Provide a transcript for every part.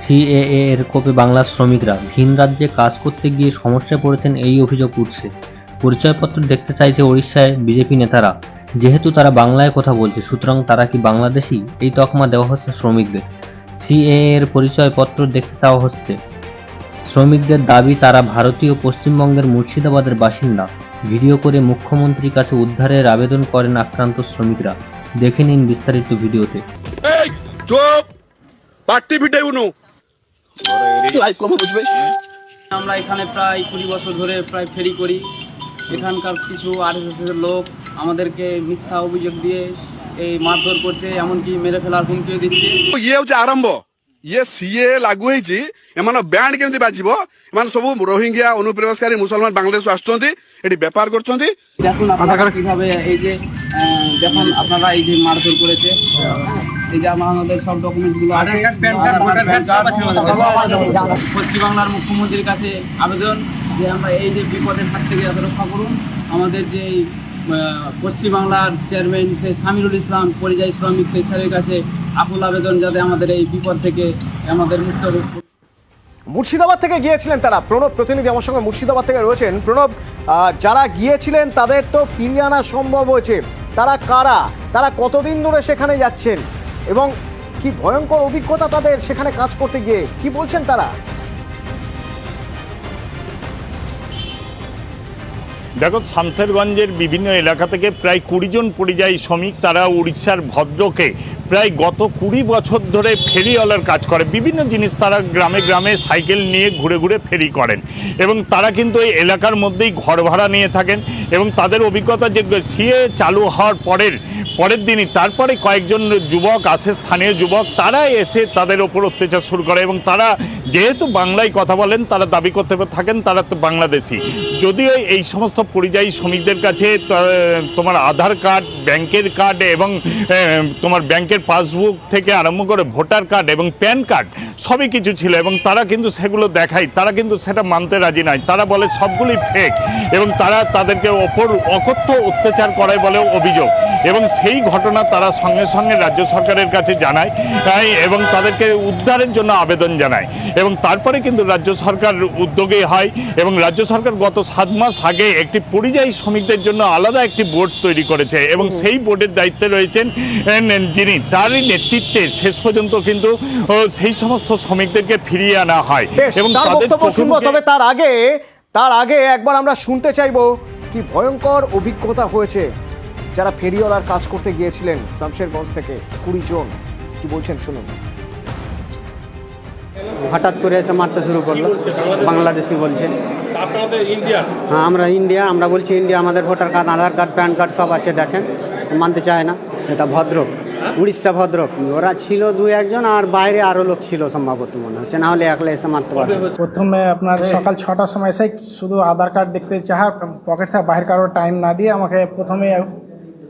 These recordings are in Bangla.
সিএএ এর কোপে বাংলার শ্রমিকরা ভিন রাজ্যে কাজ করতে গিয়ে সমস্যায় পড়েছেন, এই অভিযোগ উঠছে। পরিচয়পত্র দেখতে চাইছে ওড়িশায় বিজেপি নেতারা। যেহেতু তারা বাংলায় কথা বলছে, সুতরাং তারা কি বাংলাদেশি, এই তকমা দেওয়া হচ্ছে শ্রমিকদের। সিএএ এর পরিচয়পত্র দেখতে চাওয়া হচ্ছে। শ্রমিকদের দাবি, তারা ভারতীয় পশ্চিমবঙ্গের মুর্শিদাবাদের বাসিন্দা। ভিডিও করে মুখ্যমন্ত্রীর কাছে উদ্ধারের আবেদন করেন আক্রান্ত শ্রমিকরা। দেখে নিন বিস্তারিত ভিডিওতে। আমরা এখানে প্রায় 20 বছর ধরে প্রায় ফেরি করি। এখানকার কিছু আরএসএসের লোক আমাদেরকে মিথ্যা অভিযোগ দিয়ে এই মারধর করছে, এমনকি মেরে ফেলার হুমকিও দিচ্ছে। ইয়ে হচ্ছে আরম্ভ। ইয়ে সিএ লাগু হয়েছি, এমান ব্যান্ড কেমতি বাজিব, এমান সব রোহিঙ্গিয়া অনুপ্রবেশকারী মুসলমান বাংলাদেশ আসছেন, এটি ব্যাপার করছেন। দেখুন আপনারা কিভাবে এই যে দেখুন আপনারা এই যে মারধর করেছে, এই যে আমাদের সব ডকুমেন্টসগুলো আছে। পশ্চিমবাংলার মুখ্যমন্ত্রীর কাছে আবেদন যে আমরা এই যে বিপদের হাত থেকে যাতে রক্ষা করুন। আমাদের যে পশ্চিমবাংলার চেয়ারম্যান সেই সামিরুল ইসলাম পরিযায়ী শ্রমিক সেই স্যারের কাছে আকুল আবেদন, যাতে আমাদের এই বিপদ থেকে আমাদের মুক্ত। মুর্শিদাবাদ থেকে গিয়েছিলেন তারা। প্রণব প্রতিনিধি আমার সঙ্গে মুর্শিদাবাদ থেকে রয়েছেন। প্রণব, যারা গিয়েছিলেন তাদের তো ফিরিয়ে আনা সম্ভব হয়েছে, তারা কারা, তারা কতদিন ধরে সেখানে যাচ্ছেন এবং কি ভয়ঙ্কর অভিজ্ঞতা তাদের সেখানে কাজ করতে গিয়ে, কি বলছেন তারা? দেখো, শামশেরগঞ্জের বিভিন্ন এলাকা থেকে প্রায় 20 জন পরিযায়ী শ্রমিক, তারা উড়িষ্যার ভদ্রকে প্রায় গত 20 বছর ধরে ফেরিওয়ালার কাজ করে। বিভিন্ন জিনিস তারা গ্রামে গ্রামে সাইকেল নিয়ে ঘুরে ঘুরে ফেরি করেন এবং তারা কিন্তু এই এলাকার মধ্যেই ঘর ভাড়া নিয়ে থাকেন। এবং তাদের অভিজ্ঞতা যে সিএ চালু হওয়ার পরের দিনই তারপরে কয়েকজন যুবক আসে, স্থানীয় যুবক, তারা এসে তাদের ওপর অত্যাচার শুরু করে এবং তারা যেহেতু বাংলায় কথা বলেন, তারা দাবি করতে থাকেন তারা তো বাংলাদেশি। যদিও এই সমস্ত পরিযায়ী শ্রমিকদের কাছে তোমার আধার কার্ড, ব্যাংকের কার্ড এবং তোমার ব্যাংকের পাসবুক থেকে আরম্ভ করে ভোটার কার্ড এবং প্যান কার্ড সবই কিছু ছিল এবং তারা কিন্তু সেগুলো দেখায়, তারা কিন্তু সেটা মানতে রাজি নয়। তারা বলে সবগুলি ফেক এবং তারা তাদেরকে ওপর অকথ্য অত্যাচার করে বলে অভিযোগ। এবং সেই ঘটনা তারা সঙ্গে সঙ্গে রাজ্য সরকারের কাছে জানায় এবং তাদেরকে উদ্ধারের জন্য আবেদন জানায় এবং তারপরে কিন্তু রাজ্য সরকার উদ্যোগী হয় এবং রাজ্য সরকার গত 7 মাস আগে একটি পরিযায়ী শ্রমিকদের জন্য আলাদা একটি বোর্ড তৈরি করেছে এবং সেই বোর্ডের দায়িত্বে রয়েছেন যিনি, তারই নেতৃত্বে শেষ পর্যন্ত কিন্তু সেই সমস্ত শ্রমিকদেরকে ফিরিয়ে আনা হয় এবং তবে তার আগে একবার আমরা শুনতে চাইবো কি ভয়ঙ্কর অভিজ্ঞতা হয়েছে যারা ফেরিওয়ালার কাজ করতে গিয়েছিলেন শামশেরগঞ্জ থেকে 20 জন, কি বলছেন শুনুন। হঠাৎ করে এসে মারতে শুরু করলো, বাংলাদেশি বলছে। হ্যাঁ, আমরা ইন্ডিয়া, আমরা বলছি ইন্ডিয়া, আমাদের ভোটার কার্ড, আধার কার্ড, প্যান কার্ড সব আছে, দেখেন। মানতে চায় না। সেটা ভদ্রক, উড়িষ্যা ভদ্রক। ওরা ছিল 2-1 জন আর বাইরে আরও লোক ছিল সম্ভবত, মনে হচ্ছে, না হলে একলা এসে মারতে পারবে। প্রথমে আপনার সকাল 6টার সময় এসে শুধু আধার কার্ড দেখতে চাহা, পকেট থেকে বাইরে কারোর টাইম না দিয়ে আমাকে প্রথমে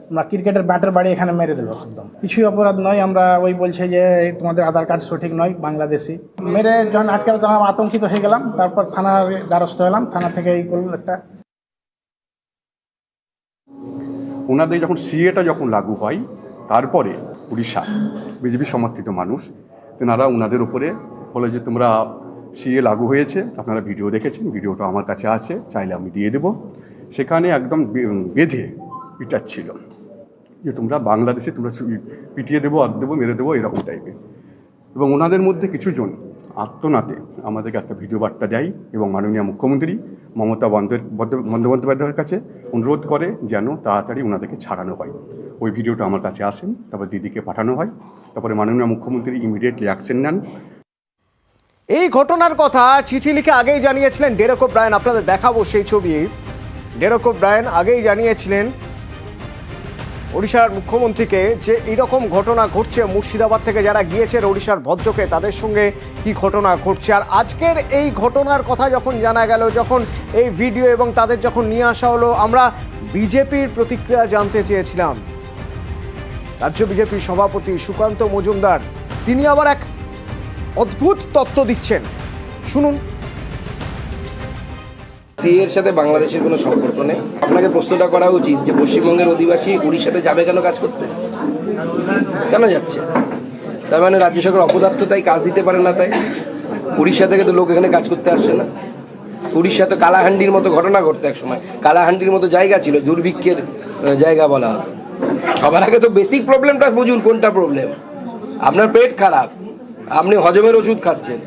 আমরা ক্রিকেটের ব্যাটের বাড়ি এখানে মেরে দিল। একদম কিছুই অপরাধ নয়, আমরা ওই বলছে যে তোমাদের আধার কার্ড সঠিক নয়, বাংলাদেশি। মেরে যখন আটকাল তখন আতঙ্কিত হয়ে গেলাম, তারপর থানার দ্বারস্থ হলাম, থানা থেকে এই করল একটা। ওনাদের যখন সিএটা যখন লাগু হয়, তারপরে উড়িষ্যা বিজেপি সমর্থিত মানুষ তেনারা ওনাদের উপরে বলে যে তোমরা সিএ লাগু হয়েছে, আপনারা ভিডিও দেখেছেন, ভিডিওটা আমার কাছে আছে, চাইলে আমি দিয়ে দেব। সেখানে একদম বেঁধে পিটাচ্ছিল যে তোমরা বাংলাদেশে, তোমরা পিটিয়ে দেবো, আদ দেবো, মেরে দেবো, এরকম টাইপের। এবং ওনাদের মধ্যে কিছুজন আত্মনাতে আমাদেরকে একটা ভিডিও বার্তা দেয় এবং মাননীয় মুখ্যমন্ত্রী মমতা বন্দ্যোপাধ্যায়ের কাছে অনুরোধ করে যেন তাড়াতাড়ি ওনাদেরকে ছাড়ানো হয়। ওই ভিডিওটা আমার কাছে আসেন, তারপর দিদিকে পাঠানো হয়, তারপরে মাননীয় মুখ্যমন্ত্রী ইমিডিয়েটলি অ্যাকশন নেন। এই ঘটনার কথা চিঠি লিখে আগেই জানিয়েছিলেন ডেরেক ওব্রায়েন। আপনাদের দেখাবো সেই ছবি। ডেরেক ওব্রায়েন আগেই জানিয়েছিলেন ওড়িশার মুখ্যমন্ত্রীকে যে এইরকম ঘটনা ঘটছে, মুর্শিদাবাদ থেকে যারা গিয়েছেন ওড়িশার ভদ্রকে, তাদের সঙ্গে কি ঘটনা ঘটছে। আর আজকের এই ঘটনার কথা যখন জানা গেল, যখন এই ভিডিও এবং তাদের যখন নিয়ে আসা হলো, আমরা বিজেপির প্রতিক্রিয়া জানতে চেয়েছিলাম। রাজ্য বিজেপির সভাপতি সুকান্ত মজুমদার, তিনি আবার এক অদ্ভুত তত্ত্ব দিচ্ছেন, শুনুন। সিএর সাথে বাংলাদেশের কোনো সম্পর্ক নেই। আপনাকে প্রশ্নটা করা উচিত যে পশ্চিমবঙ্গের অধিবাসী উড়িষ্যাতে যাবে কেন কাজ করতে, কেন যাচ্ছে? তার মানে রাজ্য সরকার অপদার্থ, তাই কাজ দিতে পারে না। তাই উড়িষ্যা থেকে তো লোক এখানে কাজ করতে আসছে না। উড়িষ্যা তো কালাহান্ডির মতো ঘটনা ঘটতো এক সময়, কালাহান্ডির মতো জায়গা ছিল, দুর্ভিক্ষের জায়গা বলা হতো। সবার আগে তো বেসিক প্রবলেমটা বুঝুন, কোনটা প্রবলেম। আপনার পেট খারাপ, আপনি হজমের ওষুধ খাচ্ছেন,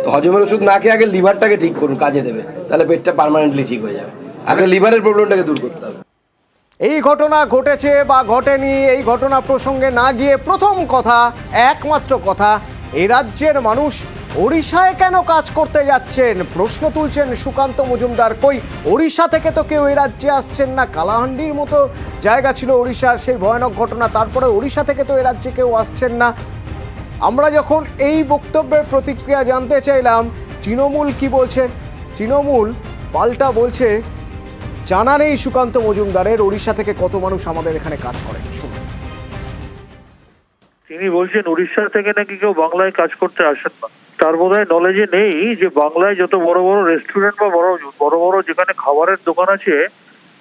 তো হজমের ওষুধ না খেয়ে আগে লিভারটাকে ঠিক করুন, কাজে দেবে, তাহলে পেটটা পার্মানেন্টলি ঠিক হয়ে যাবে। আগে লিভারের প্রবলেমটাকে দূর করতে হবে। এই ঘটনা ঘটেছে বা ঘটেনি, এই ঘটনা প্রসঙ্গে না গিয়ে প্রথম কথা, একমাত্র কথা, এই রাজ্যের মানুষ ওড়িশায় কেন কাজ করতে যাচ্ছেন প্রশ্ন তুলছেন সুকান্ত মজুমদার। কই ওড়িশা থেকে তো কেউ এই রাজ্যে আসছেন না, কালাহান্ডির মতো জায়গা ছিল ওড়িশার, সেই ভয়ানক ঘটনা, তারপরে ওড়িশা থেকে তো এই রাজ্যে কেউ আসছেন না। আমরা যখন এই বক্তব্যের প্রতিক্রিয়া জানতে চাইলাম তৃণমূল কি বলছেন, তৃণমূল পাল্টা বলছে জানা নেই সুকান্ত মজুমদারের ওড়িশা থেকে কত মানুষ আমাদের এখানে কাজ করে। শুনুন। তিনি বলছেন উড়িষ্যা থেকে নাকি কেউ বাংলায় কাজ করতে আসেন না। তার বোধহয় নলেজে নেই যে বাংলায় যত বড় বড় রেস্টুরেন্ট বা বড় বড় যেখানে খাবারের দোকান আছে,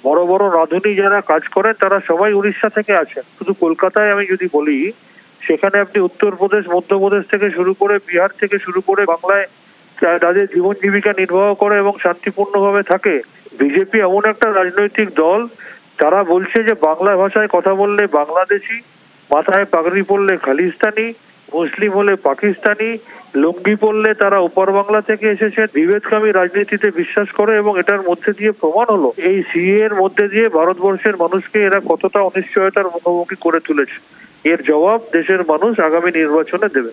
বড় বড় রাঁধুনি যারা কাজ করেন তারা সবাই উড়িষ্যা থেকে আসেন। শুধু কলকাতায় আমি যদি বলি, সেখানে আপনি উত্তরপ্রদেশ, মধ্যপ্রদেশ থেকে শুরু করে বিহার থেকে শুরু করে বাংলায় তাদের জীবন জীবিকা নির্বাহ করে এবং শান্তিপূর্ণভাবে থাকে। বিজেপি এমন একটা রাজনৈতিক দল, তারা বলছে যে বাংলা ভাষায় কথা বললে বাংলাদেশি, মাথায় পাগড়ি পরলে খালিস্তানি, মুসলিম হলে পাকিস্তানি, লুঙ্গি পরলে তারা উপর বাংলা থেকে এসেছে। বিভেদকামী রাজনীতিতে বিশ্বাস করে এবং এটার মধ্যে দিয়ে প্রমাণ হলো এই সিএ এর মধ্যে দিয়ে ভারতবর্ষের মানুষকে এরা কতটা অনিশ্চয়তার মুখোমুখি করে তুলেছে। এর জবাব দেশের মানুষ আগামী নির্বাচনে দেবে।